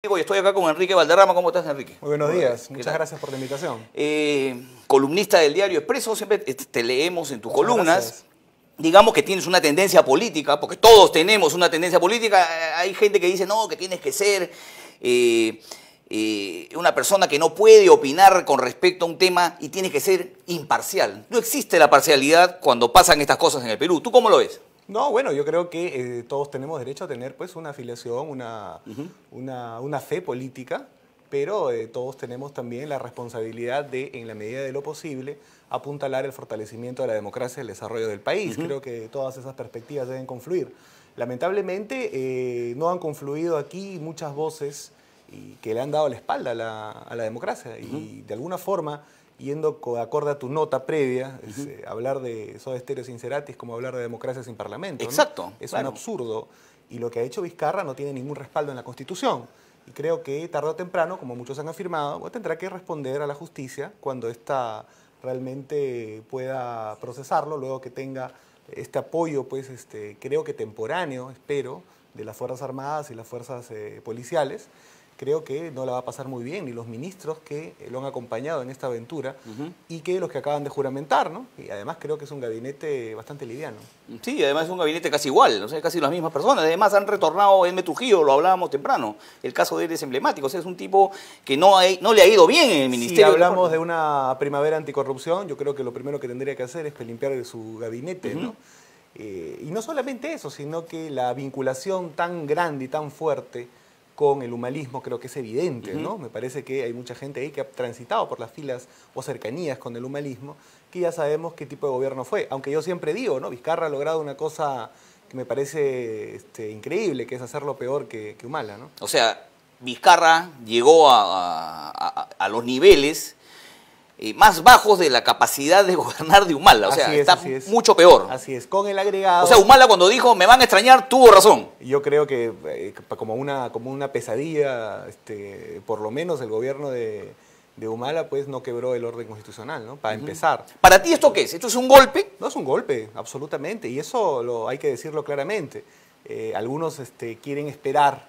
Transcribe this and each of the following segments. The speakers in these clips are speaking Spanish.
Y estoy acá con Enrique Valderrama. ¿Cómo estás, Enrique? Muy buenos días, muchas gracias por la invitación. Columnista del diario Expreso, siempre te leemos en tus columnas. Gracias. Digamos que tienes una tendencia política, porque todos tenemos una tendencia política. Hay gente que dice, no, que tienes que ser una persona que no puede opinar con respecto a un tema y tienes que ser imparcial. No existe la parcialidad cuando pasan estas cosas en el Perú. ¿Tú cómo lo ves? No, bueno, yo creo que todos tenemos derecho a tener pues una afiliación, una fe política, pero todos tenemos también la responsabilidad de, en la medida de lo posible, apuntalar el fortalecimiento de la democracia y el desarrollo del país. Creo que todas esas perspectivas deben confluir. Lamentablemente no han confluido aquí muchas voces que le han dado la espalda a la democracia y de alguna forma, yendo acorde a tu nota previa, hablar de Soda Stereo sin Cerati es como hablar de democracia sin parlamento, ¿no? Exacto. Es claro. un absurdo. Y lo que ha hecho Vizcarra no tiene ningún respaldo en la Constitución. Y creo que tarde o temprano, como muchos han afirmado, pues, tendrá que responder a la justicia cuando ésta realmente pueda procesarlo, luego que tenga este apoyo, pues creo que temporáneo, espero, de las Fuerzas Armadas y las fuerzas policiales. Creo que no la va a pasar muy bien, ni los ministros que lo han acompañado en esta aventura y que los que acaban de juramentar, ¿no? Y además creo que es un gabinete bastante liviano. Sí, además es un gabinete casi igual, o sea, casi las mismas personas. Además han retornado Edme Trujillo, lo hablábamos temprano. El caso de él es emblemático, o sea, es un tipo que no le ha ido bien en el ministerio. Si hablamos de una primavera anticorrupción, yo creo que lo primero que tendría que hacer es limpiar su gabinete, ¿no? Y no solamente eso, sino que la vinculación tan grande y tan fuerte con el humanismo creo que es evidente, ¿no? Me parece que hay mucha gente ahí que ha transitado por las filas o cercanías con el humanismo, que ya sabemos qué tipo de gobierno fue. Aunque yo siempre digo, ¿no? Vizcarra ha logrado una cosa que me parece increíble, que es hacerlo peor que Humala, ¿no? O sea, Vizcarra llegó a los niveles más bajos de la capacidad de gobernar de Humala. O sea, está mucho peor. Así es, con el agregado. O sea, Humala cuando dijo, me van a extrañar, tuvo razón. Yo creo que como una pesadilla, por lo menos el gobierno de Humala pues no quebró el orden constitucional, ¿no? Para empezar. ¿Para ti esto qué es? ¿Esto es un golpe? No es un golpe, absolutamente, y eso hay que decirlo claramente. Algunos quieren esperar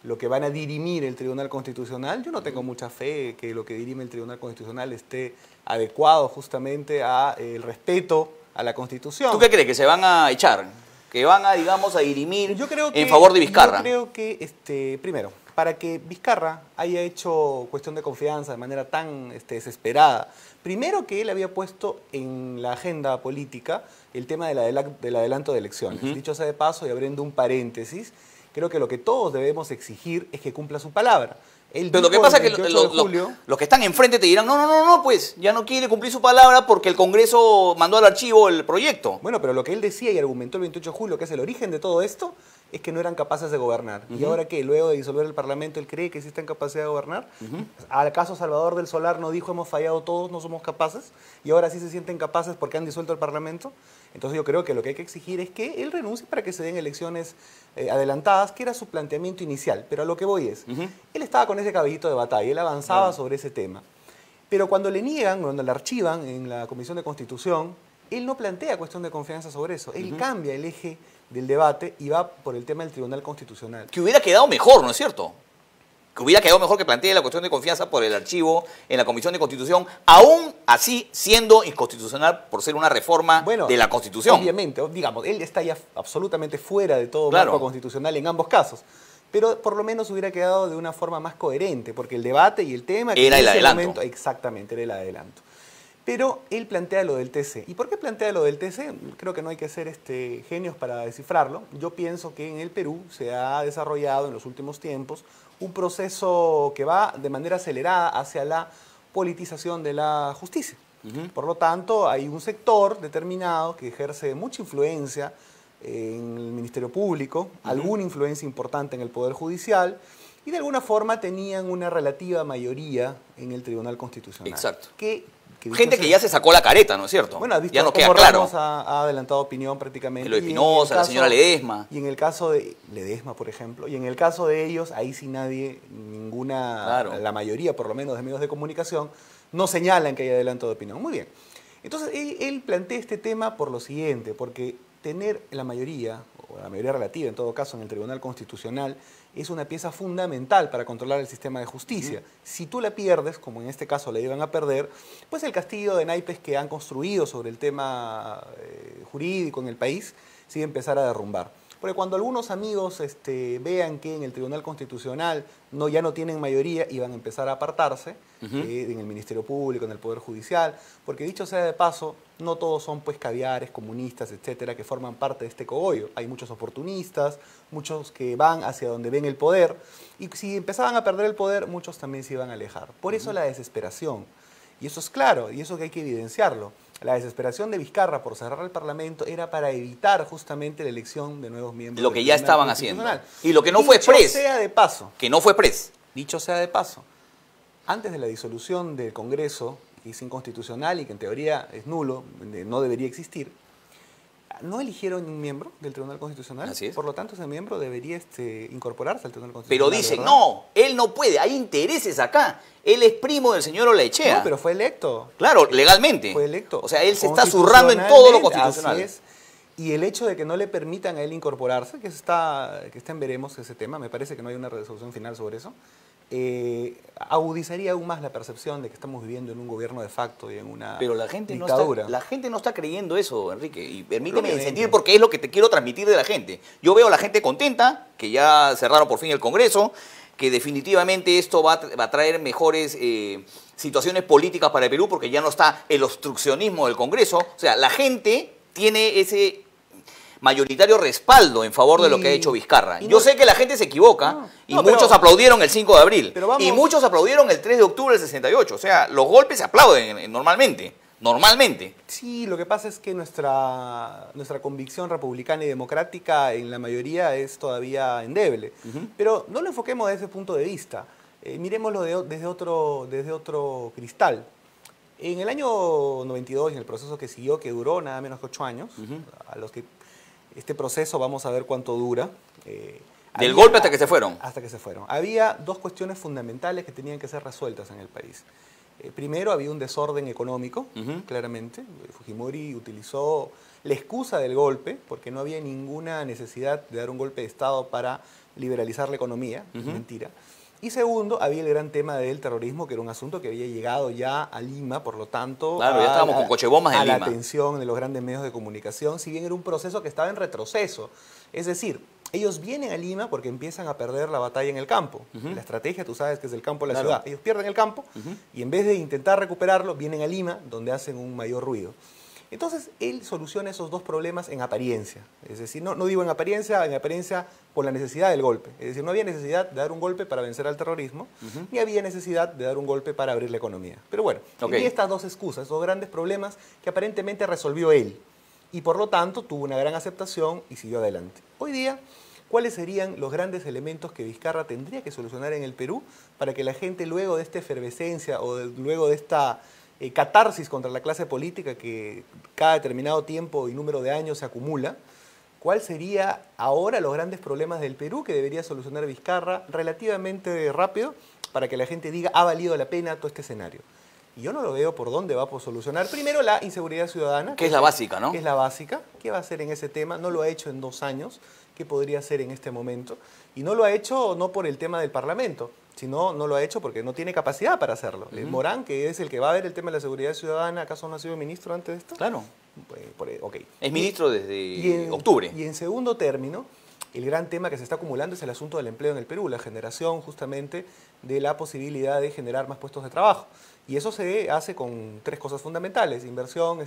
lo que van a dirimir el Tribunal Constitucional. Yo no tengo mucha fe que lo que dirime el Tribunal Constitucional esté adecuado justamente al respeto a la Constitución. ¿Tú qué crees? ¿Que se van a echar? ¿Que van a, digamos, a dirimir en favor de Vizcarra? Yo creo que, primero, para que Vizcarra haya hecho cuestión de confianza de manera tan desesperada, primero que él había puesto en la agenda política el tema del adelanto de elecciones. Dicho sea de paso y abriendo un paréntesis, creo que lo que todos debemos exigir es que cumpla su palabra. Pero lo que pasa es que los que están enfrente te dirán, no, pues ya no quiere cumplir su palabra porque el Congreso mandó al archivo el proyecto. Bueno, pero lo que él decía y argumentó el 28 de julio, que es el origen de todo esto, es que no eran capaces de gobernar. ¿Y ahora qué? Luego de disolver el Parlamento, ¿él cree que sí está en capacidad de gobernar? ¿Acaso Salvador del Solar no dijo, hemos fallado todos, no somos capaces? ¿Y ahora sí se sienten capaces porque han disuelto el Parlamento? Entonces yo creo que lo que hay que exigir es que él renuncie para que se den elecciones adelantadas, que era su planteamiento inicial. Pero a lo que voy es, él estaba con ese caballito de batalla, él avanzaba sobre ese tema. Pero cuando le niegan, cuando le archivan en la Comisión de Constitución, él no plantea cuestión de confianza sobre eso. Él cambia el eje del debate y va por el tema del Tribunal Constitucional. Que hubiera quedado mejor, ¿no es cierto? Que hubiera quedado mejor que plantee la cuestión de confianza por el archivo en la Comisión de Constitución, aún así siendo inconstitucional por ser una reforma de la Constitución. Obviamente, digamos, él está ya absolutamente fuera de todo marco constitucional en ambos casos. Pero por lo menos hubiera quedado de una forma más coherente, porque el debate y el tema... Era el adelanto. Exactamente, era el adelanto. Pero él plantea lo del TC. ¿Y por qué plantea lo del TC? Creo que no hay que ser genios para descifrarlo. Yo pienso que en el Perú se ha desarrollado en los últimos tiempos un proceso que va de manera acelerada hacia la politización de la justicia. Por lo tanto, hay un sector determinado que ejerce mucha influencia en el Ministerio Público, alguna influencia importante en el Poder Judicial, y de alguna forma tenían una relativa mayoría en el Tribunal Constitucional. Exacto. Gente que ya se sacó la careta, ¿no es cierto? Bueno, has visto ya no cómo queda claro. Ramos ha adelantado opinión prácticamente. Lo de Espinosa, la señora Ledesma. Y en el caso de Ledesma, por ejemplo, y en el caso de ellos, ahí sí nadie, la mayoría por lo menos de medios de comunicación, no señalan que haya adelanto de opinión. Muy bien. Entonces, él plantea este tema por lo siguiente, porque tener la mayoría, o la mayoría relativa en todo caso, en el Tribunal Constitucional, es una pieza fundamental para controlar el sistema de justicia. Si tú la pierdes, como en este caso la iban a perder, pues el castillo de naipes que han construido sobre el tema jurídico en el país sí empezar a derrumbar. Porque cuando algunos amigos vean que en el Tribunal Constitucional ya no tienen mayoría y van a empezar a apartarse en el Ministerio Público, en el Poder Judicial, porque dicho sea de paso, no todos son pues caviares, comunistas, etcétera, que forman parte de este cogollo. Hay muchos oportunistas, muchos que van hacia donde ven el poder, y si empezaban a perder el poder, muchos también se iban a alejar. Por eso la desesperación. Y eso es claro, y eso que hay que evidenciarlo. La desesperación de Vizcarra por cerrar el Parlamento era para evitar justamente la elección de nuevos miembros. Lo que ya estaban haciendo. Y lo que no fue exprés. Dicho sea de paso. Que no fue exprés. Dicho sea de paso. Antes de la disolución del Congreso, que es inconstitucional y que en teoría es nulo, no debería existir, no eligieron un miembro del Tribunal Constitucional. Así es. Por lo tanto, ese miembro debería incorporarse al Tribunal Constitucional. Pero dicen, no, él no puede, hay intereses acá. Él es primo del señor Olaechea. No, pero fue electo. Claro, legalmente. Fue electo. O sea, él se está zurrando en todo lo constitucional. Así es. Y el hecho de que no le permitan a él incorporarse, que está en veremos ese tema, me parece que no hay una resolución final sobre eso, agudizaría aún más la percepción de que estamos viviendo en un gobierno de facto y en una Pero la gente dictadura. la gente no está creyendo eso, Enrique. Y permíteme sentir porque es lo que te quiero transmitir de la gente. Yo veo a la gente contenta, que ya cerraron por fin el Congreso, que definitivamente esto va a traer mejores situaciones políticas para el Perú porque ya no está el obstruccionismo del Congreso. O sea, la gente tiene ese mayoritario respaldo en favor de lo que ha hecho Vizcarra. Yo sé que la gente se equivoca y muchos aplaudieron el 5 de abril y muchos aplaudieron el 3 de octubre del 68. O sea, los golpes se aplauden normalmente. Normalmente. Sí, lo que pasa es que nuestra convicción republicana y democrática en la mayoría es todavía endeble. Pero no lo enfoquemos desde ese punto de vista. Miremoslo desde otro cristal. En el año 92, en el proceso que siguió, que duró nada menos que 8 años, a los que este proceso vamos a ver cuánto dura. Del golpe hasta que se fueron. Hasta que se fueron. Había dos cuestiones fundamentales que tenían que ser resueltas en el país. Primero, había un desorden económico, claramente. Fujimori utilizó la excusa del golpe, porque no había ninguna necesidad de dar un golpe de Estado para liberalizar la economía. Es mentira. Y segundo, había el gran tema del terrorismo, que era un asunto que había llegado ya a Lima, por lo tanto, claro, ya estábamos con cochebombas en Lima. A la atención de los grandes medios de comunicación, si bien era un proceso que estaba en retroceso. Es decir, ellos vienen a Lima porque empiezan a perder la batalla en el campo. La estrategia, tú sabes que es del campo a la ciudad. Ellos pierden el campo y en vez de intentar recuperarlo, vienen a Lima, donde hacen un mayor ruido. Entonces, él soluciona esos dos problemas en apariencia. Es decir, no digo en apariencia por la necesidad del golpe. Es decir, no había necesidad de dar un golpe para vencer al terrorismo, ni había necesidad de dar un golpe para abrir la economía. Pero bueno, tenía estas dos excusas, estos grandes problemas que aparentemente resolvió él. Y por lo tanto, tuvo una gran aceptación y siguió adelante. Hoy día, ¿cuáles serían los grandes elementos que Vizcarra tendría que solucionar en el Perú para que la gente, luego de esta efervescencia o luego de esta catarsis contra la clase política que cada determinado tiempo y número de años se acumula, cuál sería ahora los grandes problemas del Perú que debería solucionar Vizcarra relativamente rápido para que la gente diga ha valido la pena todo este escenario? Y yo no lo veo por dónde va a solucionar. Primero, la inseguridad ciudadana. Que es la básica, ¿no? Que es la básica. ¿Qué va a hacer en ese tema? No lo ha hecho en 2 años. ¿Qué podría hacer en este momento? Y no lo ha hecho no por el tema del Parlamento, sino no lo ha hecho porque no tiene capacidad para hacerlo. Morán, que es el que va a ver el tema de la seguridad ciudadana, ¿acaso no ha sido ministro antes de esto? Claro. Okay. Es ministro desde octubre. Y en segundo término, el gran tema que se está acumulando es el asunto del empleo en el Perú, la generación justamente de la posibilidad de generar más puestos de trabajo. Y eso se hace con 3 cosas fundamentales: inversión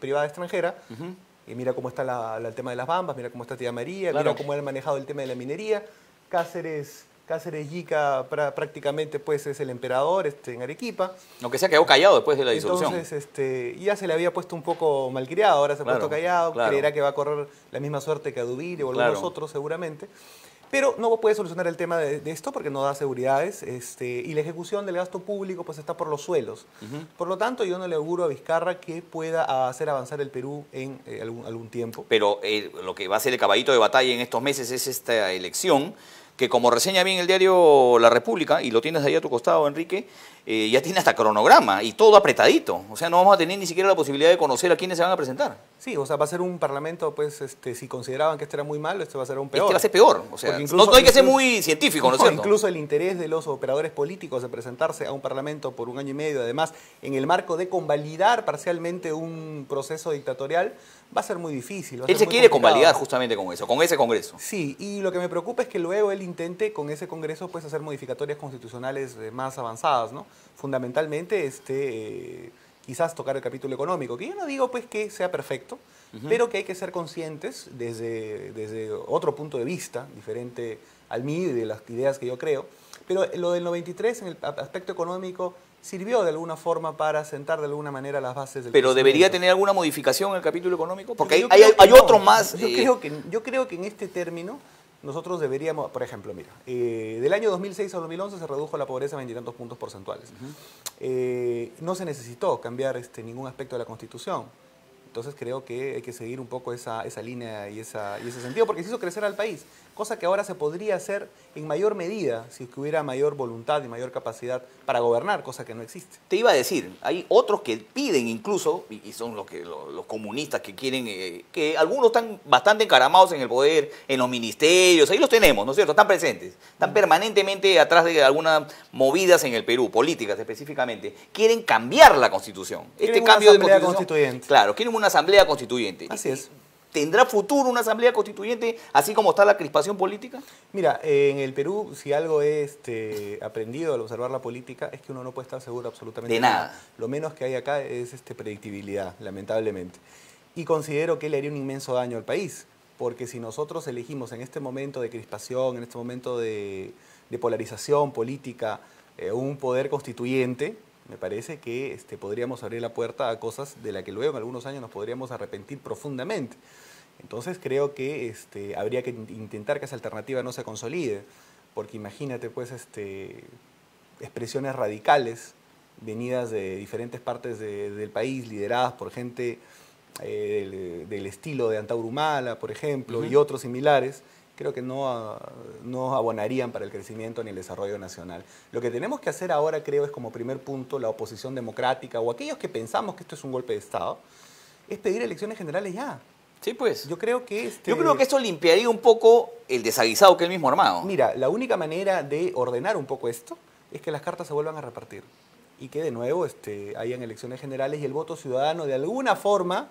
privada extranjera. Y mira cómo está el tema de las bambas, mira cómo está Tía María, mira cómo han manejado el tema de la minería. Cáceres Yica prácticamente pues es el emperador en Arequipa. Aunque se ha quedado callado después de la disolución. Entonces ya se le había puesto un poco malcriado, ahora se ha puesto callado, creerá que va a correr la misma suerte que a Dubile o algunos otros seguramente. Pero no puede solucionar el tema de esto porque no da seguridades y la ejecución del gasto público pues está por los suelos. Por lo tanto, yo no le auguro a Vizcarra que pueda hacer avanzar el Perú en algún tiempo. Pero lo que va a ser el caballito de batalla en estos meses es esta elección, que como reseña bien el diario La República, y lo tienes ahí a tu costado, Enrique, ya tiene hasta cronograma y todo apretadito. O sea, no vamos a tener ni siquiera la posibilidad de conocer a quiénes se van a presentar. Sí, o sea, va a ser un parlamento, pues, si consideraban que este era muy malo, este va a ser aún peor. Este va a ser peor. O sea, incluso, no hay que ser muy científico, ¿no es cierto? Incluso el interés de los operadores políticos de presentarse a un parlamento por 1 año y medio, además, en el marco de convalidar parcialmente un proceso dictatorial, va a ser muy difícil. Él se quiere convalidar justamente con eso, con ese Congreso. Sí, y lo que me preocupa es que luego él intente con ese Congreso pues hacer modificatorias constitucionales más avanzadas, ¿no? Fundamentalmente, quizás tocar el capítulo económico, que yo no digo pues que sea perfecto, pero que hay que ser conscientes desde otro punto de vista, diferente al mío y de las ideas que yo creo. Pero lo del 93 en el aspecto económico sirvió de alguna forma para sentar de alguna manera las bases del ¿Pero debería tener alguna modificación en el capítulo económico? Porque hay otro más. Yo creo que en este término nosotros deberíamos, por ejemplo, mira, del año 2006 a 2011 se redujo la pobreza en 20 y tantos puntos porcentuales. No se necesitó cambiar ningún aspecto de la Constitución. Entonces creo que hay que seguir un poco esa línea y ese sentido, porque se hizo crecer al país, cosa que ahora se podría hacer en mayor medida si hubiera mayor voluntad y mayor capacidad para gobernar, cosa que no existe. Te iba a decir, hay otros que piden incluso, y son los comunistas que quieren, que algunos están bastante encaramados en el poder, en los ministerios, ahí los tenemos, ¿no es cierto? Están presentes, están permanentemente atrás de algunas movidas en el Perú, políticas específicamente, quieren cambiar la Constitución. Quieren una asamblea constituyente. Claro, quieren una asamblea constituyente. Así es. ¿Tendrá futuro una asamblea constituyente así como está la crispación política? Mira, en el Perú, si algo he aprendido al observar la política, es que uno no puede estar seguro absolutamente de nada. Lo menos que hay acá es predictibilidad, lamentablemente. Y considero que le haría un inmenso daño al país, porque si nosotros elegimos en este momento de crispación, en este momento de polarización política, un poder constituyente, me parece que podríamos abrir la puerta a cosas de las que luego en algunos años nos podríamos arrepentir profundamente. Entonces creo que habría que intentar que esa alternativa no se consolide, porque imagínate pues expresiones radicales venidas de diferentes partes del país, lideradas por gente del estilo de Antauro Humala, por ejemplo, y otros similares, creo que no abonarían para el crecimiento ni el desarrollo nacional. Lo que tenemos que hacer ahora, creo, es como primer punto, la oposición democrática o aquellos que pensamos que esto es un golpe de Estado, es pedir elecciones generales ya. Sí, pues. Yo creo que esto limpiaría un poco el desaguisado que él mismo ha armado. Mira, la única manera de ordenar un poco esto es que las cartas se vuelvan a repartir y que de nuevo hayan elecciones generales y el voto ciudadano de alguna forma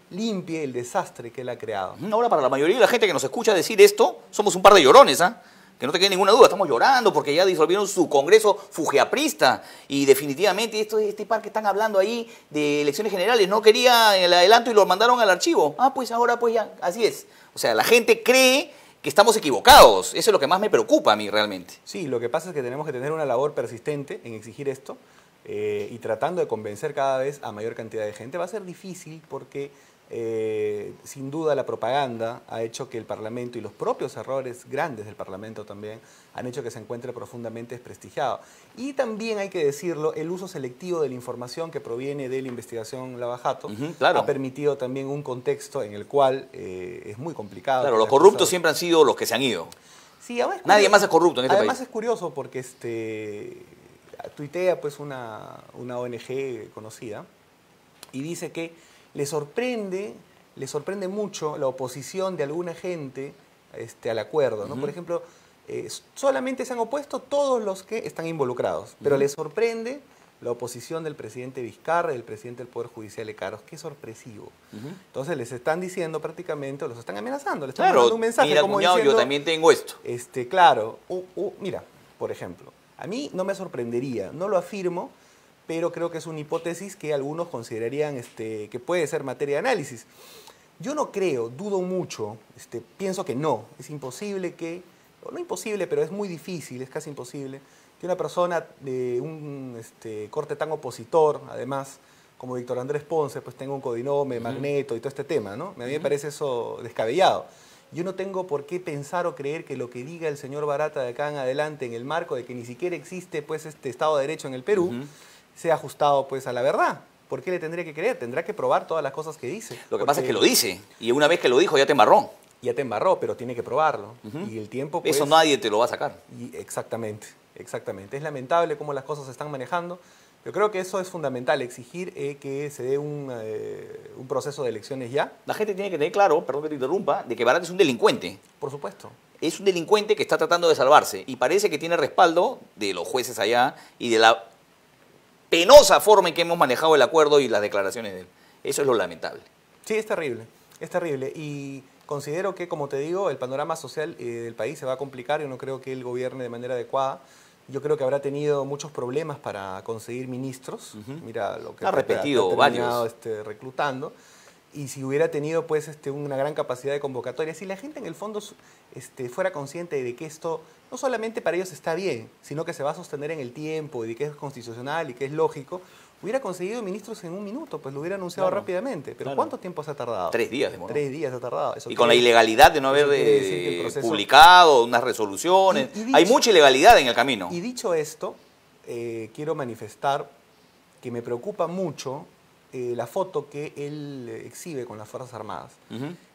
limpie el desastre que él ha creado. Ahora, para la mayoría de la gente que nos escucha decir esto, somos un par de llorones, ¿ah? Que no te quede ninguna duda, estamos llorando porque ya disolvieron su congreso fujiaprista y definitivamente este par que están hablando ahí de elecciones generales no quería el adelanto y lo mandaron al archivo. Ah, pues ahora pues ya, así es. O sea, la gente cree que estamos equivocados. Eso es lo que más me preocupa a mí realmente. Sí, lo que pasa es que tenemos que tener una labor persistente en exigir esto y tratando de convencer cada vez a mayor cantidad de gente. Va a ser difícil porque sin duda la propaganda ha hecho que el Parlamento y los propios errores grandes del Parlamento también han hecho que se encuentre profundamente desprestigiado. Y también hay que decirlo, el uso selectivo de la información que proviene de la investigación Lavajato claro. ha permitido también un contexto en el cual es muy complicado. Claro, los corruptos siempre han sido los que se han ido. Sí, además nadie más es corrupto en este además país. Es curioso porque tuitea pues una ONG conocida y dice que le sorprende mucho la oposición de alguna gente al acuerdo, ¿no? Por ejemplo, solamente se han opuesto todos los que están involucrados, pero le sorprende la oposición del presidente Vizcarra y del presidente del Poder Judicial Lecaros. Qué sorpresivo. Entonces les están diciendo prácticamente, los están amenazando, les están mandando un mensaje mira, como cuñado, diciendo, yo también tengo esto. Claro, mira, por ejemplo, a mí no me sorprendería, no lo afirmo, pero creo que es una hipótesis que algunos considerarían que puede ser materia de análisis. Yo no creo, dudo mucho, pienso que no, es imposible que, o no imposible, pero es muy difícil, es casi imposible, que una persona de un corte tan opositor, además, como Víctor Andrés Ponce, pues tenga un codinome, Magneto y todo este tema, ¿no? A mí me parece eso descabellado. Yo no tengo por qué pensar o creer que lo que diga el señor Barata de acá en adelante, en el marco de que ni siquiera existe pues Estado de Derecho en el Perú, sea ajustado pues a la verdad. ¿Por qué le tendría que creer? Tendrá que probar todas las cosas que dice. Lo que pasa es que lo dice, y una vez que lo dijo ya te embarró. Ya te embarró, pero tiene que probarlo. Y el tiempo pues, eso nadie te lo va a sacar. Exactamente. Exactamente. Es lamentable cómo las cosas se están manejando. Yo creo que eso es fundamental, exigir que se dé un proceso de elecciones ya. La gente tiene que tener claro, perdón que te interrumpa, de que Barat es un delincuente. Por supuesto. Es un delincuente que está tratando de salvarse y parece que tiene respaldo de los jueces allá y de la penosa forma en que hemos manejado el acuerdo y las declaraciones de él. Eso es lo lamentable. Sí, es terrible, es terrible. Y considero que, como te digo, el panorama social del país se va a complicar. Yo no creo que él gobierne de manera adecuada. Yo creo que habrá tenido muchos problemas para conseguir ministros. Mira lo que ha repetido varios. Reclutando. Y si hubiera tenido pues una gran capacidad de convocatoria, si la gente en el fondo fuera consciente de que esto no solamente para ellos está bien, sino que se va a sostener en el tiempo y de que es constitucional y que es lógico, hubiera conseguido ministros en un minuto, pues lo hubiera anunciado rápidamente. Pero ¿cuánto tiempo se ha tardado? 3 días demoró. 3 días se ha tardado. Y con la ilegalidad de no haber publicado unas resoluciones. Hay mucha ilegalidad en el camino. Y dicho esto, quiero manifestar que me preocupa mucho la foto que él exhibe con las Fuerzas Armadas.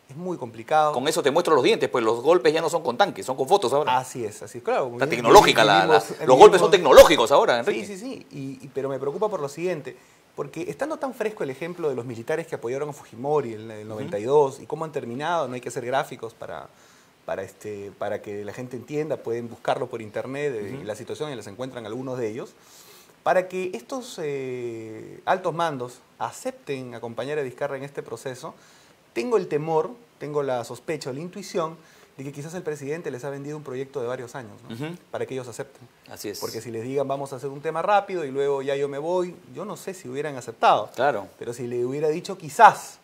Es muy complicado. Con eso te muestro los dientes, pues los golpes ya no son con tanques, son con fotos ahora. Así es, claro. Está tecnológica, los golpes son tecnológicos ahora, Enrique. Sí. Pero me preocupa por lo siguiente, porque estando tan fresco el ejemplo de los militares que apoyaron a Fujimori en el 92 y cómo han terminado, no hay que hacer gráficos para que la gente entienda, pueden buscarlo por internet, la situación y les encuentran algunos de ellos. Para que estos altos mandos acepten acompañar a Vizcarra en este proceso, tengo el temor, tengo la sospecha, la intuición de que quizás el presidente les ha vendido un proyecto de varios años, ¿no? Para que ellos acepten. Así es. Porque si les digan vamos a hacer un tema rápido y luego ya yo me voy, yo no sé si hubieran aceptado. Claro. Pero si le hubiera dicho quizás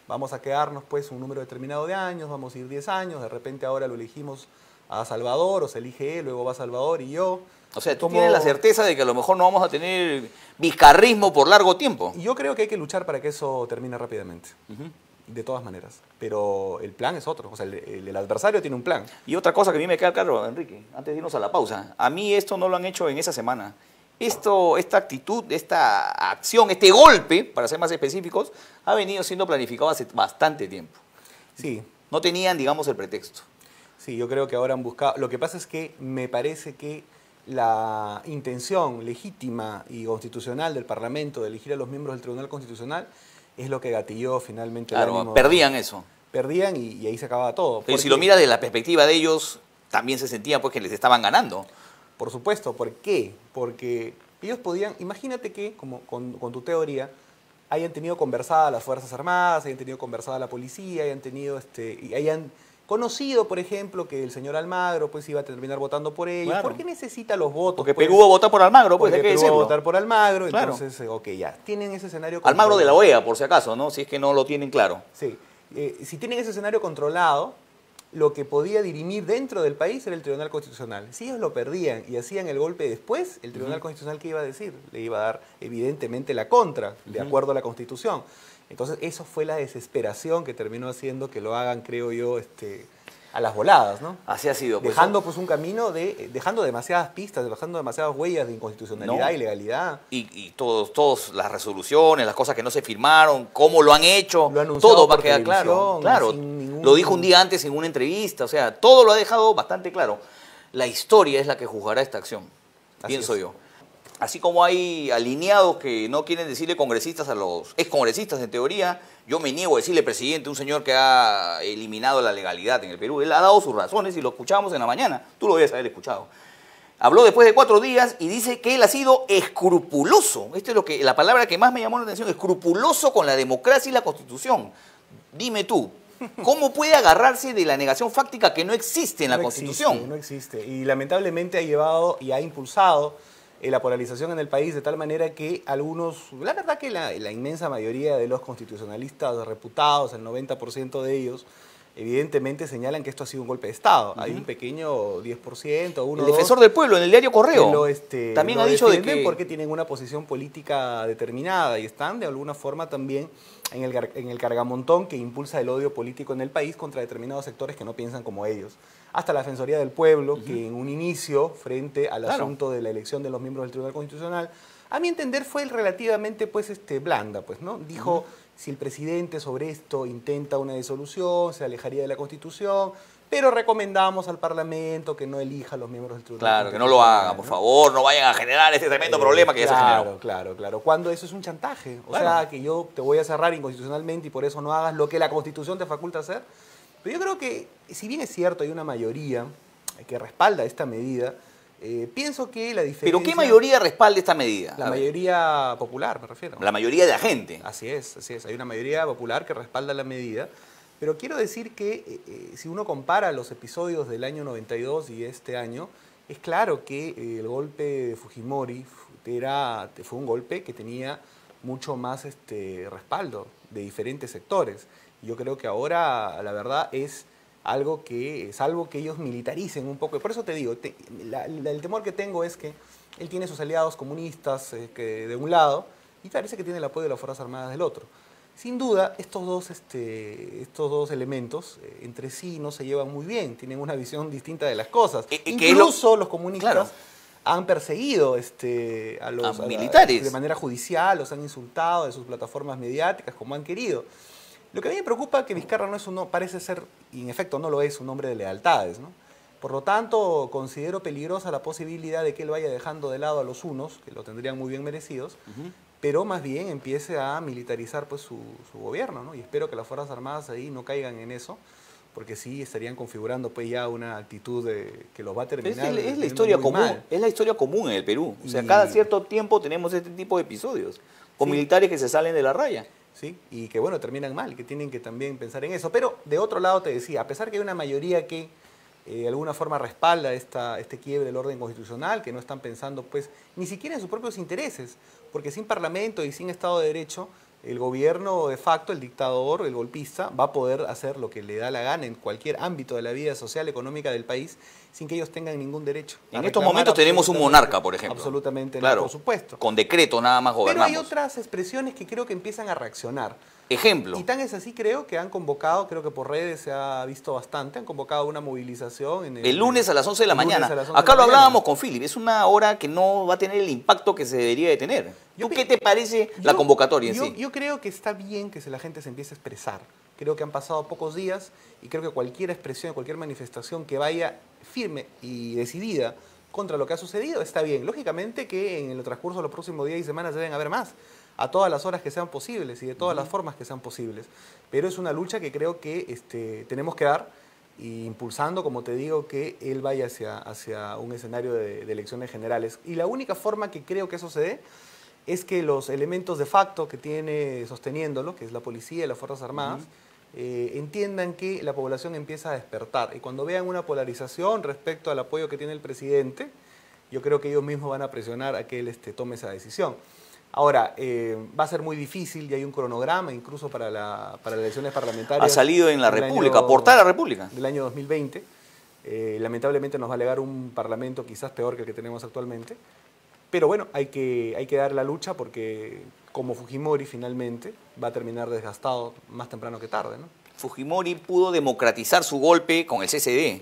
vamos a quedarnos pues un número determinado de años, vamos a ir 10 años, de repente ahora lo elegimos a Salvador o se elige él, luego va Salvador y yo. O sea, tú tienes la certeza de que a lo mejor no vamos a tener vizcarrismo por largo tiempo. Yo creo que hay que luchar para que eso termine rápidamente. De todas maneras. Pero el plan es otro. O sea, el adversario tiene un plan. Y otra cosa que a mí me queda claro, Enrique, antes de irnos a la pausa. A mí esto no lo han hecho en esa semana. Esta actitud, esta acción, este golpe, para ser más específicos, ha venido siendo planificado hace bastante tiempo. Sí. No tenían, digamos, el pretexto. Sí, yo creo que ahora han buscado... Lo que pasa es que me parece que la intención legítima y constitucional del Parlamento de elegir a los miembros del Tribunal Constitucional es lo que gatilló finalmente el ánimo. Perdían eso. Perdían y ahí se acababa todo. Pero si lo miras desde la perspectiva de ellos, también se sentían pues que les estaban ganando. Por supuesto. ¿Por qué? Porque ellos podían... Imagínate que, como con tu teoría, hayan tenido conversada las Fuerzas Armadas, hayan tenido conversada la policía, hayan tenido y hayan conocido, por ejemplo, que el señor Almagro pues iba a terminar votando por ellos. Claro. ¿Por qué necesita los votos? Porque pues? Perú va a votar por Almagro, pues hay que Perú va decirlo. a votar por Almagro, Claro. entonces, ok, ya. Tienen ese escenario Almagro de la OEA, por si acaso, ¿no? Si es que no lo tienen claro. Sí. Si tienen ese escenario controlado, lo que podía dirimir dentro del país era el Tribunal Constitucional. Si ellos lo perdían y hacían el golpe después, el Tribunal Constitucional, ¿qué iba a decir? Le iba a dar, evidentemente, la contra, de acuerdo a la Constitución. Entonces, eso fue la desesperación que terminó haciendo que lo hagan, creo yo, a las voladas, ¿no? Así ha sido. Pues, dejando pues un camino dejando demasiadas pistas, dejando demasiadas huellas de inconstitucionalidad, ilegalidad. Y todas las resoluciones, las cosas que no se firmaron, cómo lo han hecho, Lo todo va a quedar claro. Claro, lo dijo un día antes en una entrevista, o sea, todo lo ha dejado bastante claro. La historia es la que juzgará esta acción, pienso yo. Así como hay alineados que no quieren decirle congresistas a los excongresistas en teoría, yo me niego a decirle presidente, un señor que ha eliminado la legalidad en el Perú. Él ha dado sus razones y lo escuchamos en la mañana. Tú lo debes haber escuchado. Habló después de 4 días y dice que él ha sido escrupuloso. Esta es la palabra que más me llamó la atención, escrupuloso con la democracia y la Constitución. Dime tú, ¿cómo puede agarrarse de la negación fáctica que no existe en la Constitución? No existe. Y lamentablemente ha llevado y ha impulsado la polarización en el país de tal manera que algunos, la verdad que la inmensa mayoría de los constitucionalistas reputados, el 90% de ellos, evidentemente señalan que esto ha sido un golpe de Estado. Hay un pequeño 10%, uno, el defensor del pueblo en el diario Correo también lo ha dicho de que porque tienen una posición política determinada y están de alguna forma también en el cargamontón que impulsa el odio político en el país contra determinados sectores que no piensan como ellos. Hasta la Defensoría del Pueblo, que en un inicio, frente al asunto de la elección de los miembros del Tribunal Constitucional, a mi entender fue relativamente pues, blanda, pues, ¿no? Dijo, si el presidente sobre esto intenta una disolución, se alejaría de la Constitución, pero recomendamos al Parlamento que no elija a los miembros del Tribunal. Claro, que no lo hagan, por favor, no vayan a generar este tremendo problema que ya se generó. Claro. Cuando eso es un chantaje. O Claro. sea, que yo te voy a cerrar inconstitucionalmente y por eso no hagas lo que la Constitución te faculta hacer. Pero yo creo que, si bien es cierto, hay una mayoría que respalda esta medida, pienso que la diferencia... ¿Pero qué mayoría respalda esta medida? La A ver, mayoría popular, me refiero. la mayoría de la gente. Así es. Hay una mayoría popular que respalda la medida. Pero quiero decir que si uno compara los episodios del año 92 y este año, es claro que el golpe de Fujimori fue un golpe que tenía mucho más respaldo de diferentes sectores. Yo creo que ahora, la verdad, es algo que, salvo que ellos militaricen un poco, y por eso te digo, el temor que tengo es que él tiene sus aliados comunistas de un lado y parece que tiene el apoyo de las Fuerzas Armadas del otro. Sin duda, estos dos elementos entre sí no se llevan muy bien, tienen una visión distinta de las cosas. Incluso los comunistas claro, han perseguido a los militares de manera judicial, los han insultado de sus plataformas mediáticas como han querido. Lo que a mí me preocupa es que Vizcarra parece ser, y en efecto no lo es, un hombre de lealtades, ¿no? Por lo tanto, considero peligrosa la posibilidad de que él vaya dejando de lado a los unos, que lo tendrían muy bien merecidos, pero más bien empiece a militarizar pues, su gobierno, ¿no? Y espero que las Fuerzas Armadas ahí no caigan en eso, porque sí estarían configurando pues ya una actitud que los va a terminar. Es la historia común, es la historia común en el Perú. O sea, cada cierto tiempo tenemos este tipo de episodios, con militares que se salen de la raya. Sí, y que bueno, terminan mal, que tienen que también pensar en eso. Pero de otro lado te decía, a pesar que hay una mayoría que de alguna forma respalda este quiebre del orden constitucional, que no están pensando pues ni siquiera en sus propios intereses, porque sin Parlamento y sin Estado de Derecho, el gobierno de facto, el dictador, el golpista, va a poder hacer lo que le da la gana en cualquier ámbito de la vida social, económica del país, sin que ellos tengan ningún derecho. En estos momentos tenemos un monarca, por ejemplo. Absolutamente, claro, no, por supuesto. Con decreto nada más gobernamos. Pero hay otras expresiones que creo que empiezan a reaccionar. Ejemplo. Y tan es así, creo que han convocado, creo que por redes se ha visto bastante, han convocado una movilización. El lunes a las 11 de la mañana. Acá lo hablábamos con Philip, es una hora que no va a tener el impacto que se debería de tener. ¿Qué te parece la convocatoria en sí? Yo creo que está bien que la gente se empiece a expresar. Creo que han pasado pocos días y creo que cualquier expresión, cualquier manifestación que vaya firme y decidida contra lo que ha sucedido está bien. Lógicamente que en el transcurso de los próximos días y semanas deben haber más, a todas las horas que sean posibles y de todas las formas que sean posibles. Pero es una lucha que creo que tenemos que dar, y impulsando, como te digo, que él vaya hacia un escenario de elecciones generales. Y la única forma que creo que eso se dé es que los elementos de facto que tiene sosteniéndolo, que es la policía y las Fuerzas Armadas, entiendan que la población empieza a despertar. Y cuando vean una polarización respecto al apoyo que tiene el presidente, yo creo que ellos mismos van a presionar a que él tome esa decisión. Ahora, va a ser muy difícil y hay un cronograma incluso para las elecciones parlamentarias. Ha salido en la República, portada de la República. Del año 2020. Lamentablemente nos va a legar un parlamento quizás peor que el que tenemos actualmente. Pero bueno, hay que dar la lucha porque como Fujimori finalmente va a terminar desgastado más temprano que tarde, ¿no? Fujimori pudo democratizar su golpe con el CCD.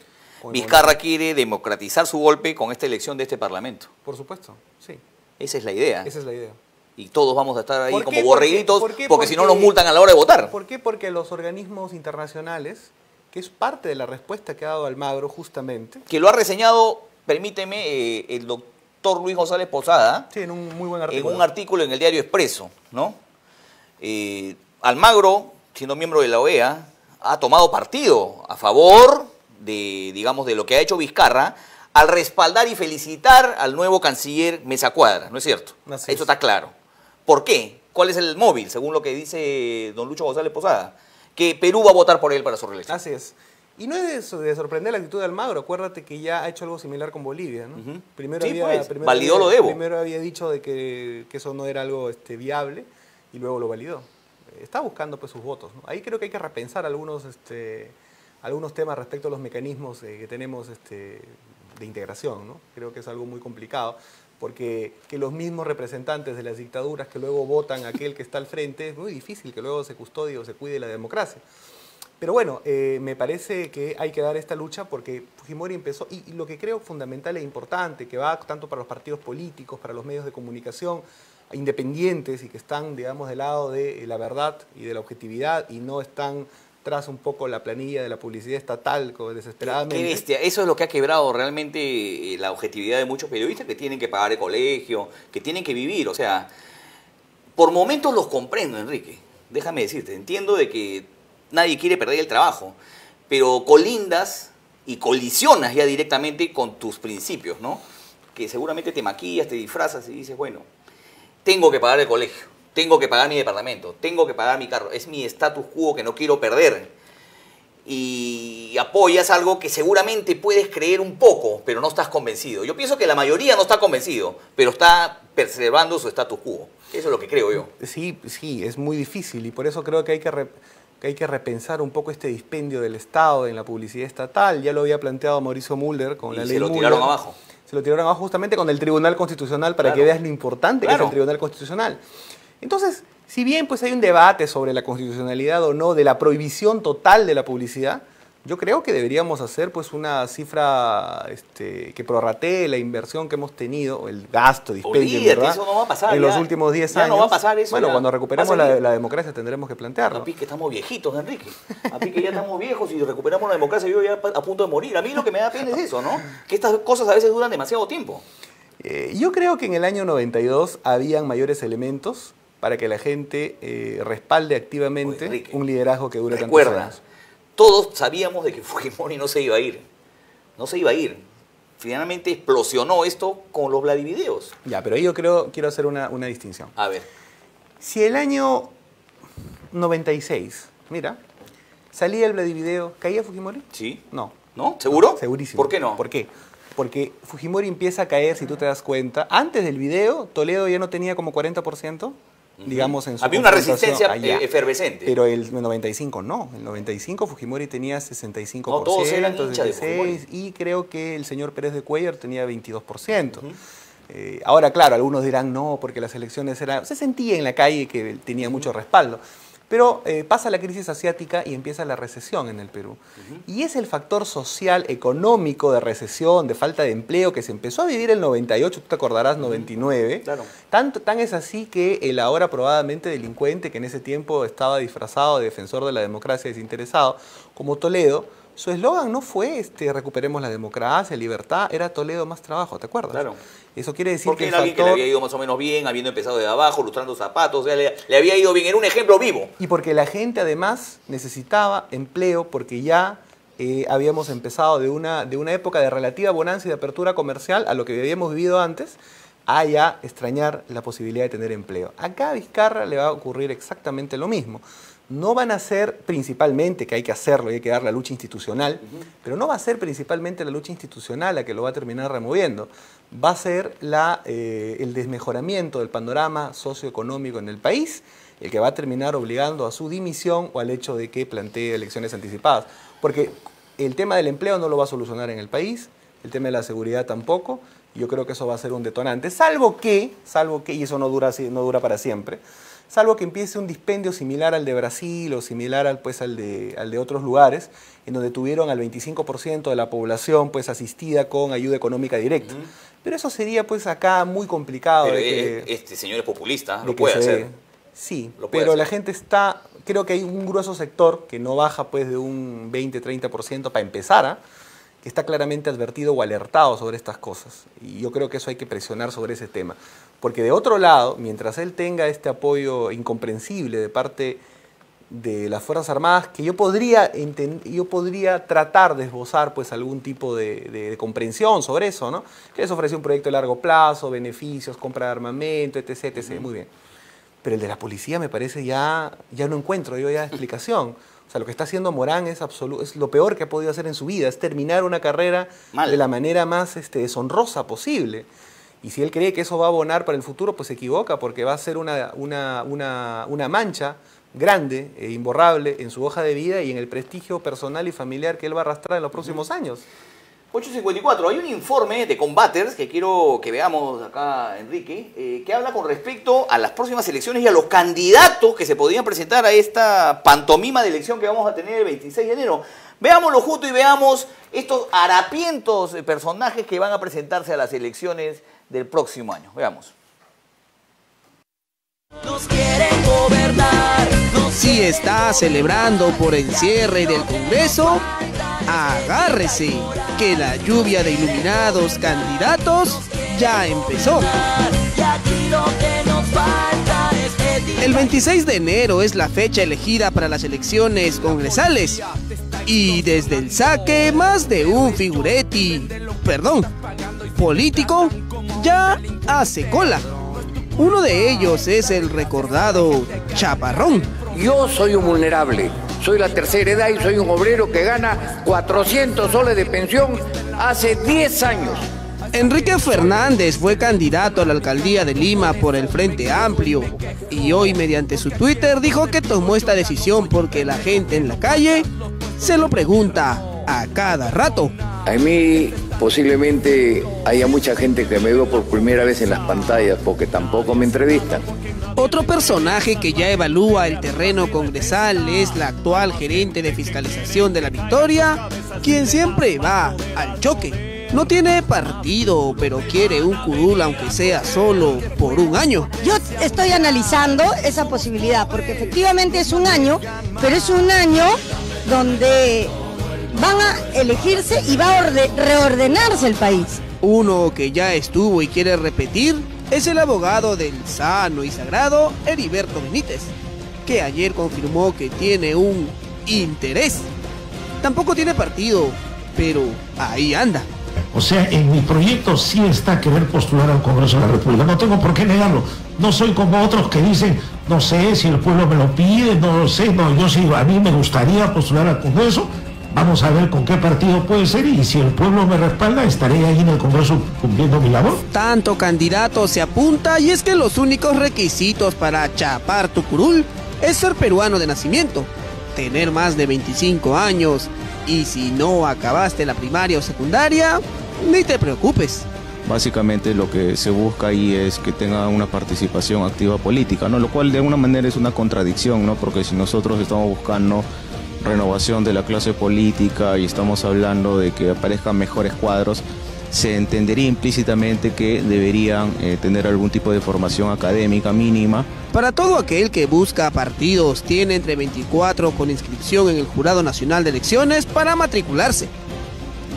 Vizcarra quiere democratizar su golpe con esta elección de este Parlamento. Por supuesto, sí. Esa es la idea. Esa es la idea. Y todos vamos a estar ahí como ¿Por qué? borreguitos porque si no nos multan a la hora de votar. ¿Por qué? Porque los organismos internacionales, que es parte de la respuesta que ha dado Almagro justamente. Que lo ha reseñado, permíteme, el doctor Luis González Posada. Sí, en un muy buen artículo. En un artículo en el diario Expreso, ¿no? Almagro, siendo miembro de la OEA, ha tomado partido a favor de, digamos, de lo que ha hecho Vizcarra al respaldar y felicitar al nuevo canciller Mesa Cuadra, ¿no es cierto? Eso está claro. ¿Por qué? ¿Cuál es el móvil, según lo que dice don Lucho González Posada? Que Perú va a votar por él para su reelección. Así es. Y no es de sorprender la actitud de Almagro. Acuérdate que ya ha hecho algo similar con Bolivia, ¿no? Primero validó lo de Evo. Primero había dicho de que eso no era algo viable y luego lo validó. Está buscando pues sus votos, ¿no? Ahí creo que hay que repensar algunos temas respecto a los mecanismos que tenemos de integración, ¿no? Creo que es algo muy complicado, porque que los mismos representantes de las dictaduras que luego votan a aquel que está al frente, es muy difícil que luego se custodie o se cuide la democracia. Pero bueno, me parece que hay que dar esta lucha porque Fujimori empezó, y lo que creo fundamental e importante, que va tanto para los partidos políticos, para los medios de comunicación independientes y que están, digamos, del lado de la verdad y de la objetividad y no están tras un poco la planilla de la publicidad estatal desesperadamente. Qué bestia. Eso es lo que ha quebrado realmente la objetividad de muchos periodistas que tienen que pagar el colegio, que tienen que vivir. O sea, por momentos los comprendo, Enrique. Déjame decirte, entiendo de que nadie quiere perder el trabajo, pero colindas y colisionas ya directamente con tus principios, ¿no? Que seguramente te maquillas, te disfrazas y dices, bueno, tengo que pagar el colegio, tengo que pagar mi departamento, tengo que pagar mi carro, es mi status quo que no quiero perder. Y apoyas algo que seguramente puedes creer un poco, pero no estás convencido. Yo pienso que la mayoría no está convencido, pero está preservando su status quo. Eso es lo que creo yo. Sí, sí, es muy difícil y por eso creo que hay que repensar un poco este dispendio del Estado en la publicidad estatal. Ya lo había planteado Mauricio Mulder con la ley Mulder. Se lo tiraron abajo. Se lo tiraron abajo justamente con el Tribunal Constitucional para que veas lo importante que es el Tribunal Constitucional. Entonces, si bien pues hay un debate sobre la constitucionalidad o no de la prohibición total de la publicidad, yo creo que deberíamos hacer pues una cifra que prorratee la inversión que hemos tenido, el gasto, dispendio, ¿verdad? Eso no va a pasar, en los últimos 10 años. Ya no va a pasar eso. Bueno, cuando recuperemos la democracia tendremos que plantearlo. A mí que estamos viejitos, Enrique. A mí que ya estamos viejos y recuperamos la democracia, yo ya a punto de morir. A mí lo que me da pena es eso, ¿no? Que estas cosas a veces duran demasiado tiempo. Yo creo que en el año 92 habían mayores elementos para que la gente respalde activamente un liderazgo que dure tantos años. Todos sabíamos de que Fujimori no se iba a ir. No se iba a ir. Finalmente explosionó esto con los Vladivideos. Ya, pero yo quiero hacer una distinción. A ver. Si el año 96, mira, salía el Vladivideo, ¿caía Fujimori? Sí. No. ¿No? ¿Seguro? No, segurísimo. ¿Por qué no? ¿Por qué? Porque Fujimori empieza a caer, si tú te das cuenta. Antes del video, Toledo ya no tenía como 40%. Digamos, en su había una resistencia efervescente. Pero el 95 no. El 95 Fujimori tenía 65%. No, todos eran hinchas de Fujimori. Y creo que el señor Pérez de Cuéllar tenía 22%. Ahora, claro, algunos dirán no, porque las elecciones eran... Se sentía en la calle que tenía mucho respaldo. Pero pasa la crisis asiática y empieza la recesión en el Perú. Y es el factor social, económico, de recesión, de falta de empleo, que se empezó a vivir en el 98, tú te acordarás, 99. Claro. Tan es así que el ahora probadamente delincuente, que en ese tiempo estaba disfrazado de defensor de la democracia desinteresado, como Toledo, su eslogan no fue recuperemos la democracia, libertad, era Toledo más trabajo, ¿te acuerdas? Claro. Eso quiere decir porque que era alguien que le había ido más o menos bien, habiendo empezado de abajo, lustrando zapatos, o sea, le había ido bien, era un ejemplo vivo. Y porque la gente además necesitaba empleo, porque ya habíamos empezado de una época de relativa bonanza y de apertura comercial a lo que habíamos vivido antes, a ya extrañar la posibilidad de tener empleo. Acá a Vizcarra le va a ocurrir exactamente lo mismo. No van a ser principalmente, que hay que hacerlo y hay que dar la lucha institucional, pero no va a ser principalmente la lucha institucional la que lo va a terminar removiendo. Va a ser el desmejoramiento del panorama socioeconómico en el país, el que va a terminar obligando a su dimisión o al hecho de que plantee elecciones anticipadas. Porque el tema del empleo no lo va a solucionar en el país, el tema de la seguridad tampoco, y yo creo que eso va a ser un detonante, salvo que, y eso no dura para siempre, salvo que empiece un dispendio similar al de Brasil o similar al de otros lugares, en donde tuvieron al 25% de la población pues asistida con ayuda económica directa. Pero eso sería pues acá muy complicado. Pero este señor es populista, lo puede hacer. Sí, pero la gente creo que hay un grueso sector que no baja pues de un 20-30% para empezar, que está claramente advertido o alertado sobre estas cosas. Y yo creo que eso hay que presionar sobre ese tema. Porque de otro lado, mientras él tenga este apoyo incomprensible de parte de las Fuerzas Armadas, que yo podría tratar de esbozar pues algún tipo de comprensión sobre eso, ¿no? Que les ofrece un proyecto de largo plazo, beneficios, compra de armamento, etc., etc., muy bien. Pero el de la policía me parece ya no encuentro yo ya explicación. O sea, lo que está haciendo Morán es lo peor que ha podido hacer en su vida, es terminar una carrera de la manera más deshonrosa posible. Y si él cree que eso va a abonar para el futuro, pues se equivoca, porque va a ser una mancha grande e imborrable en su hoja de vida y en el prestigio personal y familiar que él va a arrastrar en los próximos años. 8:54, hay un informe de Combaters que quiero que veamos acá, Enrique, que habla con respecto a las próximas elecciones y a los candidatos que se podrían presentar a esta pantomima de elección que vamos a tener el 26 de enero. Veámoslo juntos y veamos estos harapientos personajes que van a presentarse a las elecciones del próximo año. Veamos. Nos quieren gobernar. Si está celebrando por el cierre del Congreso, agárrese, que la lluvia de iluminados candidatos ya empezó. El 26 de enero es la fecha elegida para las elecciones congresales. Y desde el saque, más de un político, ya hace cola. Uno de ellos es el recordado Chaparrón. Yo soy un vulnerable, soy la tercera edad y soy un obrero que gana 400 soles de pensión hace 10 años. Enrique Fernández fue candidato a la alcaldía de Lima por el Frente Amplio y hoy mediante su Twitter dijo que tomó esta decisión porque la gente en la calle se lo pregunta a cada rato. A mí posiblemente haya mucha gente que me veo por primera vez en las pantallas porque tampoco me entrevistan. Otro personaje que ya evalúa el terreno congresal es la actual gerente de fiscalización de La Victoria, quien siempre va al choque. No tiene partido, pero quiere un curul aunque sea solo por un año. Yo estoy analizando esa posibilidad, porque efectivamente es un año, pero es un año donde van a elegirse y va a reordenarse el país. Uno que ya estuvo y quiere repetir es el abogado del sano y sagrado Heriberto Benítez, que ayer confirmó que tiene un interés. Tampoco tiene partido, pero ahí anda. O sea, en mi proyecto sí está querer postular al Congreso de la República. No tengo por qué negarlo. No soy como otros que dicen, no sé si el pueblo me lo pide, no lo sé. No, yo sí, a mí me gustaría postular al Congreso. Vamos a ver con qué partido puede ser y si el pueblo me respalda, estaré ahí en el Congreso cumpliendo mi labor. Tanto candidato se apunta y es que los únicos requisitos para chapar tu curul es ser peruano de nacimiento, tener más de 25 años y si no acabaste la primaria o secundaria, ni te preocupes. Básicamente lo que se busca ahí es que tenga una participación activa política, ¿no? Lo cual de alguna manera es una contradicción, ¿no? Porque si nosotros estamos buscando renovación de la clase política y estamos hablando de que aparezcan mejores cuadros, se entendería implícitamente que deberían tener algún tipo de formación académica mínima. Para todo aquel que busca partidos, tiene entre 24 con inscripción en el Jurado Nacional de Elecciones para matricularse.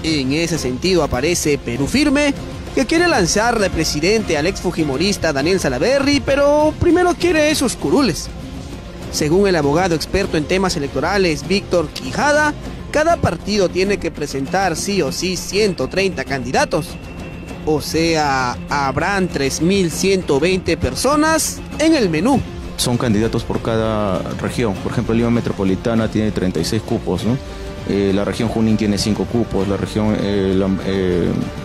En ese sentido aparece Perú Firme, que quiere lanzar de presidente al ex fujimorista Daniel Salaverry, pero primero quiere esos curules. Según el abogado experto en temas electorales Víctor Quijada, cada partido tiene que presentar sí o sí 130 candidatos. O sea, habrán 3.120 personas en el menú. Son candidatos por cada región. Por ejemplo, Lima Metropolitana tiene 36 cupos, ¿no? La región Junín tiene 5 cupos, la región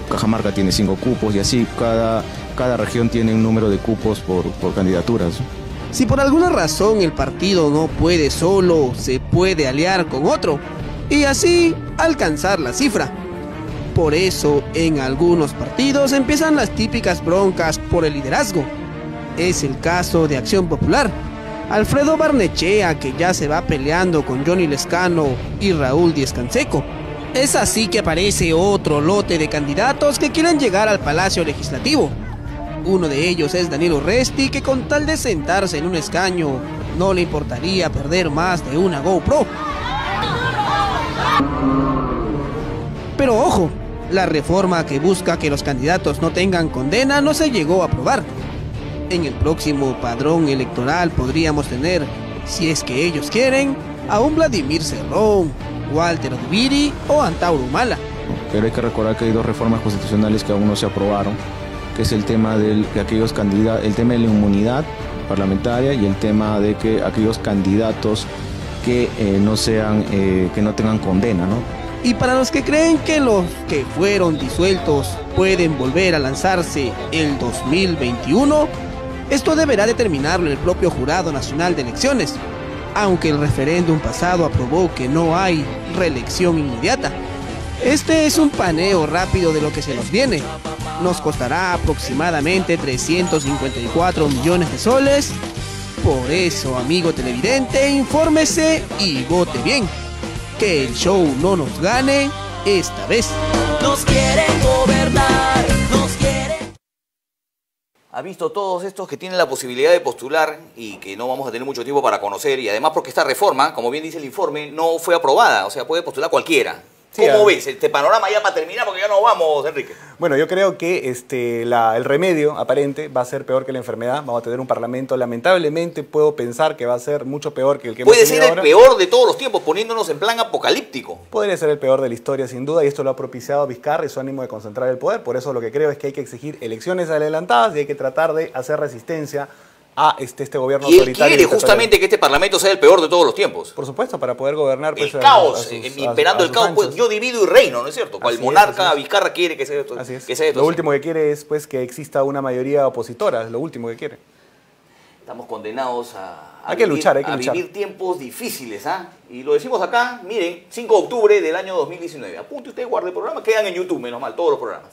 Cajamarca tiene 5 cupos y así cada región tiene un número de cupos por candidaturas, ¿no? Si por alguna razón el partido no puede solo, se puede aliar con otro y así alcanzar la cifra. Por eso, en algunos partidos empiezan las típicas broncas por el liderazgo. Es el caso de Acción Popular. Alfredo Barnechea, que ya se va peleando con Johnny Lescano y Raúl Díez Canseco. Es así que aparece otro lote de candidatos que quieren llegar al Palacio Legislativo. Uno de ellos es Daniel Urresti, que con tal de sentarse en un escaño, no le importaría perder más de una GoPro. Pero ojo, la reforma que busca que los candidatos no tengan condena no se llegó a aprobar. En el próximo padrón electoral podríamos tener, si es que ellos quieren, a un Vladimir Cerrón, Walter Odubiri o Antauro Humala. Pero hay que recordar que hay dos reformas constitucionales que aún no se aprobaron, que es el tema de aquellos candidatos, el tema de la inmunidad parlamentaria y el tema de que aquellos candidatos que no tengan condena, ¿no? Y para los que creen que los que fueron disueltos pueden volver a lanzarse el 2021, esto deberá determinarlo el propio Jurado Nacional de Elecciones, aunque el referéndum pasado aprobó que no hay reelección inmediata. Este es un paneo rápido de lo que se nos viene. Nos costará aproximadamente 354 millones de soles. Por eso, amigo televidente, infórmese y vote bien. Que el show no nos gane esta vez. Nos quieren gobernar, nos quieren. ha visto todos estos que tienen la posibilidad de postular y que no vamos a tener mucho tiempo para conocer, y además porque esta reforma, como bien dice el informe, no fue aprobada, o sea, puede postular cualquiera. Sí, ¿Cómo ves este panorama ya para terminar? Porque ya nos vamos, Enrique. Bueno, yo creo que el remedio aparente va a ser peor que la enfermedad. Vamos a tener un parlamento, lamentablemente puedo pensar que va a ser mucho peor que el que hemos Puede tenido ser el ahora. peor de todos los tiempos, poniéndonos en plan apocalíptico. Podría ser el peor de la historia, sin duda, y esto lo ha propiciado Vizcarra y su ánimo de concentrar el poder. Por eso lo que creo es que hay que exigir elecciones adelantadas y hay que tratar de hacer resistencia a este gobierno Y él autoritario. quiere justamente que este parlamento sea el peor de todos los tiempos. Por supuesto, para poder gobernar. El pues, caos, a imperando el sus caos, pues anchas. yo divido y reino, ¿no es cierto? Cual Así es, monarca así es. Vizcarra quiere que sea esto. Así es. Que sea esto Lo así. último que quiere es pues que exista una mayoría opositora, es lo último que quiere. Estamos condenados a Hay que luchar, hay que luchar. vivir tiempos difíciles, ¿ah? Y lo decimos acá, miren, 5 de octubre del año 2019. Apunte usted, guarde el programa, quedan en YouTube, menos mal, todos los programas.